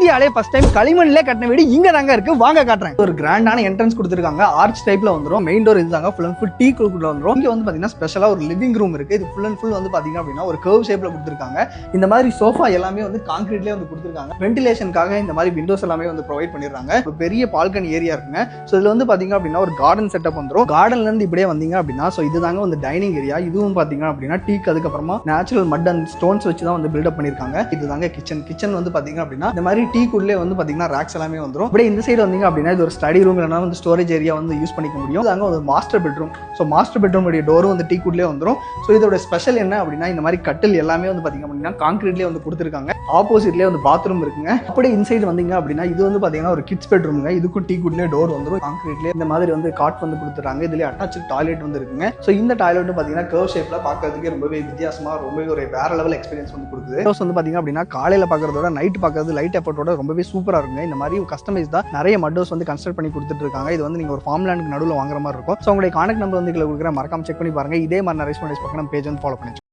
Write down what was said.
இந்தியாலே first time களிமண்ல கட்டின வீடு இங்க தாங்க இருக்கு. வாங்க காட்டுறேன். ஒரு கிராண்டான என்ட்ரன்ஸ் கொடுத்திருக்காங்க. ஆர்ச் டைப்ல வந்துரும். மெயின் டோர் இதுதாங்க. ஃபுல் அண்ட் ஃபுல் டீ குள்ள வந்துரும். இங்க வந்து பாத்தீங்கன்னா ஸ்பெஷலா ஒரு லிவிங் ரூம் இருக்கு. இது ஃபுல் அண்ட் ஃபுல் வந்து பாத்தீங்க அப்படின்னா ஒரு கர்வ் ஷேப்ல கொடுத்திருக்காங்க. இந்த மாதிரி சோஃபா எல்லாமே வந்து கான்கிரீட்லயே வந்து கொடுத்திருக்காங்க. வென்டிலேஷனுக்காக இந்த மாதிரி விண்டோஸ் எல்லாமே வந்து ப்ரொவைட் பண்ணிடுறாங்க. ஒரு பெரிய பால்கனி ஏரியா இருக்குங்க. சோ இதுல வந்து பாத்தீங்க அப்படின்னா ஒரு கார்டன் செட்டப் வந்துரும். கார்டன்ல இருந்து இப்படியே வந்தீங்க அப்படின்னா சோ இதுதாங்க வந்து டைனிங் ஏரியா. இதுவும் பாத்தீங்க அப்படின்னா டீக்கு அதுக்கப்புறமா நேச்சுரல் மட் அண்ட் ஸ்டோன்ஸ் வச்சு தான் வந்து பில்டப் பண்ணிருக்காங்க. இதுதாங்க கிச்சன். கிச்சன் வந்து பாத்தீங்க அப்படின்னா இந்த மாதிரி டீ குள்ளே வந்து பாத்தீங்கன்னா ராக்ஸ் எல்லாமே வந்துரும். அப்படியே இந்த சைடு வந்தீங்க அப்படின்னா இது ஒரு ஸ்டடி ரூம் இல்லைனா வந்து ஸ்டோரேஜ் ஏரியா வந்து யூஸ் பண்ணிக்க முடியும். அதாங்க ஒரு master bedroom. So master bedroom உடைய டோரும் வந்து டீ குள்ளே வந்துரும். ஸோ இதோட ஸ்பெஷல் என்ன அப்படின்னா இந்த மாதிரி கட்டில் எல்லாமே வந்து பாத்தீங்க அப்படின்னா கான்கிரீட்லேயே வந்து கொடுத்துருக்காங்க. ஆப்போசிட்லேயே வந்து பாத்ரூம் இருக்குங்க. அப்படியே இன்சைடு வந்தீங்க அப்படின்னா இது வந்து பாத்தீங்கன்னா ஒரு கிட்ஸ் பெட்ரூம்ங்க. இதுக்கும் டீ குள்ளே டோர் வந்துரும். கான்கிரீட்லேயே இந்த மாதிரி வந்து காட் வந்து கொடுத்துறாங்க. இதுலேயே அட்டாச்சு டாய்லெட் வந்து இருக்குங்க. ஸோ இந்த டாய்லெட் பாத்தீங்கன்னா கர்வ் ஷேப்ல பார்க்கறதுக்கு ரொம்பவே வித்தியாசமா ரொம்பவே ஒரு வேற லெவல் எக்ஸ்பீரியன்ஸ் வந்து கொடுக்குது. வந்து பாத்தீங்க அப்படின்னா காலையில பார்க்கறதோட நைட் பார்க்கறது லைட் எஃபர்ட்டோட ரொம்பவே சூப்பரா இருக்குங்க. இந்த மாதிரி கஸ்டமைஸ் தான் நிறைய மட்டோஸ் வந்து கன்ஸ்ட்ரக்ட் பண்ணி கொடுத்துட்டு இருக்காங்க. இது வந்து நீங்க ஒரு ஃபார்ம் லேண்டுக்கு நடுவில் வாங்குற மாதிரி இருக்கும். ஸோ உங்களுடைய கான்டாக்ட் நம்பர் வந்து கொடுக்குறேன். மறக்காம செக் பண்ணி பாருங்க. இதே மாதிரி நிறைய பேஜ் வந்து ஃபாலோ பண்ணி